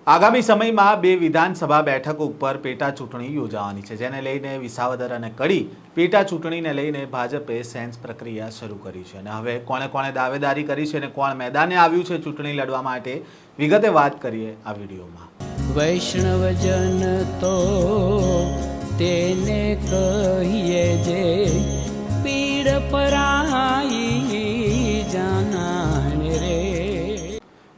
આગામી સમયમાં બે વિધાનસભા બેઠકો ઉપર પેટા ચૂંટણી યોજાવાની છે, જેને લઈને વિસાવદર અને કડી પેટા ચૂંટણીને લઈને ભાજપે સેન્સ પ્રક્રિયા શરૂ કરી છે અને હવે કોણે કોણે દાવેદારી કરી છે અને કોણ મેદાને આવ્યું છે ચૂંટણી લડવા માટે, વિગતે વાત કરીએ આ વિડીયોમાં। વૈષ્ણવજન તો તેને કહીએ જે પીડ પરાઈ જાનાને રે।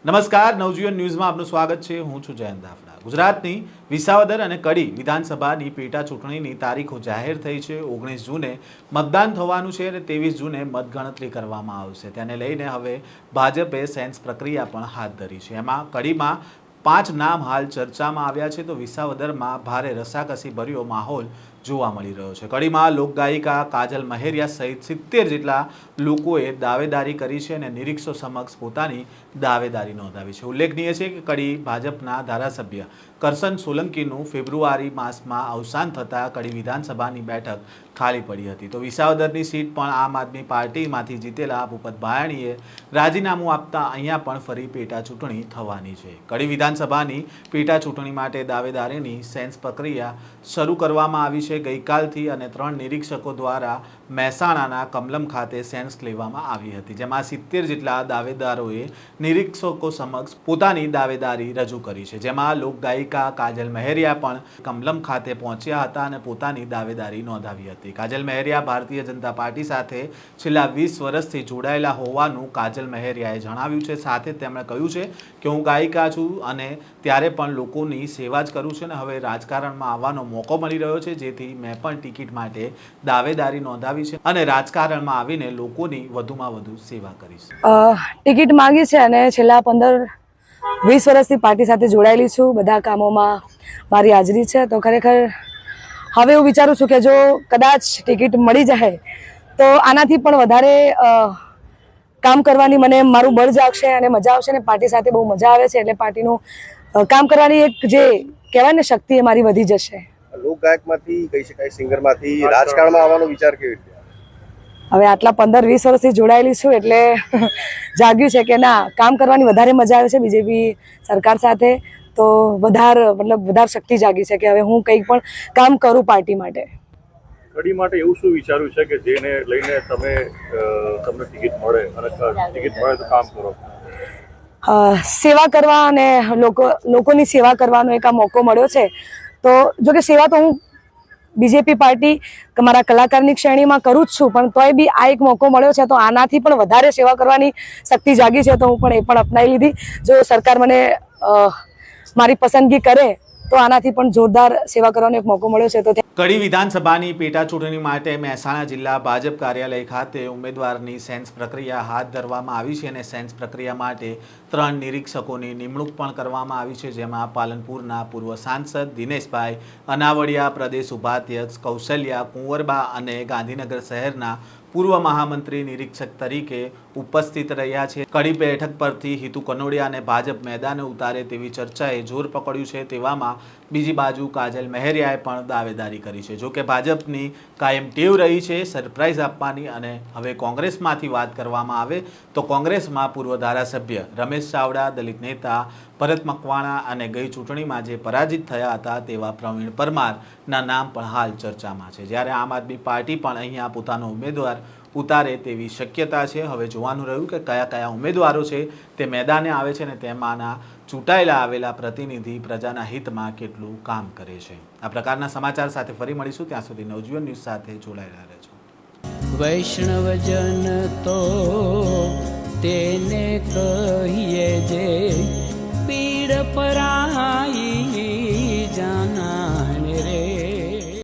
નમસ્કાર, નવજીવન ન્યૂઝમાં આપનું સ્વાગત છે। હું છું જયંત દાફડા। ગુજરાતની વિસાવદર અને કડી વિધાનસભાની પેટા ચૂંટણીની તારીખો જાહેર થઈ છે। 19 જૂને મતદાન થવાનું છે અને 23 જૂને મતગણતરી કરવામાં આવશે। તેને લઈને હવે ભાજપે સેન્સ પ્રક્રિયા પણ હાથ ધરી છે। એમાં કડીમાં 5 નામ હાલ ચર્ચામાં આવ્યા છે, તો વિસાવદરમાં ભારે રસાકસી ભર્યો માહોલ જોવા મળી રહ્યો છે। કડીમાં લોકગાયિકા કાજલ મહેરિયા સહિત 70 જેટલા લોકોએ દાવેદારી કરી છે અને નિરીક્ષો સમક્ષ પોતાની દાવેદારી નોંધાવી છે। ઉલ્લેખનીય છે કે કડી ભાજપના ધારાસભ્ય કરશન સોલંકીનું ફેબ્રુઆરી માસમાં અવસાન થતાં કડી વિધાનસભાની બેઠક ખાલી પડી હતી, તો વિસાવદરની સીટ પણ આમ આદમી પાર્ટીમાંથી જીતેલા ભૂપત ભાયાણીએ રાજીનામું આપતા અહીંયા પણ ફરી પેટા ચૂંટણી થવાની છે। કડી વિધાનસભાની પેટા ચૂંટણી માટે દાવેદારીની સેન્સ પ્રક્રિયા શરૂ કરવામાં આવી છે ગઈકાલથી અને 3 નિરીક્ષકો દ્વારા મહેસાણાના કમલમ ખાતે સેન્સ લેવામાં આવી હતી, જેમાં 70 જેટલા દાવેદારોએ નિરીક્ષકો સમક્ષ પોતાની દાવેદારી રજૂ કરી છે, જેમાં લોકગાયિકા કાજલ મહેરિયા પણ કમલમ ખાતે પહોંચ્યા હતા અને પોતાની દાવેદારી નોંધાવી હતી। કાજલ મહેરિયા ભારતીય જનતા પાર્ટી સાથે છેલ્લા 20 વર્ષથી જોડાયેલા હોવાનું કાજલ મહેરિયાએ જણાવ્યું છે। સાથે તેમણે કહ્યું છે કે હું ગાયિકા છું અને ત્યારે પણ લોકોની સેવા જ કરું છું અને હવે રાજકારણમાં આવવાનો મોકો મળી રહ્યો છે, જેથી મેં પણ ટિકિટ માટે દાવેદારી નોંધાવી છે અને રાજકારણમાં આવીને લોકોની વધુમાં વધુ સેવા કરીશ। ટિકિટ માંગી છે અને છેલ્લા 15-20 વર્ષથી પાર્ટી સાથે જોડાયેલી છું। બધા કામોમાં મારી હાજરી છે, તો ખરેખર હવે હું વિચારું છું કે જો કદાચ ટિકિટ મળી જાય તો આનાથી પણ વધારે કામ કરવાની મને મારું બળ જાગશે અને મજા આવશે ને પાર્ટી સાથે બહુ મજા આવે છે, એટલે પાર્ટીનું કામ કરવાની એક જે કહેવાય ને શક્તિ એ મારી વધી જશે। લોકગાયકમાંથી કહી શકાય, સિંગરમાંથી રાજકારણમાં આવવાનો વિચાર કેવી રીતે? હવે આટલા 15-20 વર્ષથી જોડાયેલી છું એટલે જાગ્યું છે કે ના, કામ કરવાની વધારે મજા આવે છે બીજેપી સરકાર સાથે, તો વધારે શક્તિ જાગી છે કે હવે હું કંઈક પણ કામ કરું પાર્ટી માટે। કડી માટે એવું શું વિચાર્યું છે કે જેને લઈને તમને ટિકિટ મળે અને ટિકિટ મળે તો કામ કરો? સેવા કરવા અને લોકોની સેવા કરવાનો એક આ મોકો મળ્યો છે, તો જો કે સેવા તો હું બીજેપી પાર્ટી મારા કલાકારની શ્રેણીમાં કરું જ છું, પણ તોય બી આ એક મોકો મળ્યો છે તો આનાથી પણ વધારે સેવા કરવાની શક્તિ જાગી છે, તો હું પણ એ પણ અપનાવી લીધી। જો સરકાર મને મારી પસંદગી કરે તો આનાથી પણ જોરદાર સેવા કરવાનો એક મોકો મળ્યો છે। તો કડી વિધાનસભાની પેટા ચૂંટણી માટે મહેસાણા જિલ્લા ભાજપ કાર્યાલય ખાતે ઉમેદવારની સેન્સ પ્રક્રિયા હાથ ધરવામાં આવી છે અને સેન્સ પ્રક્રિયા માટે 3 નિરીક્ષકોની નિમણૂક પણ કરવામાં આવી છે, જેમાં પાલનપુરના પૂર્વ સાંસદ દિનેશભાઈ અનાવડિયા, પ્રદેશ ઉપાધ્યક્ષ કૌશલ્યા કુંવરબા અને ગાંધીનગર શહેરના પૂર્વ મહામંત્રી નિરીક્ષક તરીકે ઉપસ્થિત રહ્યા છે। કડી બેઠક પરથી હિતુ કનોડિયાને ભાજપ મેદાને ઉતારે તેવી ચર્ચાએ જોર પકડ્યું છે, તેવામાં બીજી બાજુ કાજલ મહેરિયાએ પણ દાવેદારી કરી છે। જો કે ભાજપની કાયમ ટેવ રહી છે સરપ્રાઇઝ આપવાની, અને હવે કોંગ્રેસમાંથી વાત કરવામાં આવે તો કોંગ્રેસમાં પૂર્વ ધારાસભ્ય રમેશ ચાવડા, દલિત નેતા ભરત મકવાણા અને ગઈ ચૂંટણીમાં જે પરાજિત થયા હતા તેવા પ્રવીણ પરમારના નામ પણ હાલ ચર્ચામાં છે, જ્યારે આમ આદમી પાર્ટી પણ અહીંયા પોતાનો ઉમેદવાર ઉતારે તેવી શક્યતા છે। હવે જોવાનું રહ્યું કે કયા કયા ઉમેદવારો છે તે મેદાને આવે છે અને તેમાંના ચૂંટાયેલા આવેલા પ્રતિનિધિ પ્રજાના હિતમાં કેટલું કામ કરે છે। આ પ્રકારના સમાચાર સાથે ફરી મળીશું, ત્યાં સુધી નવજીવન ન્યૂઝ સાથે જોડાયેલા રહેજો। વૈષ્ણવજન તો તેને કહીએ જે પીડ પરાઈ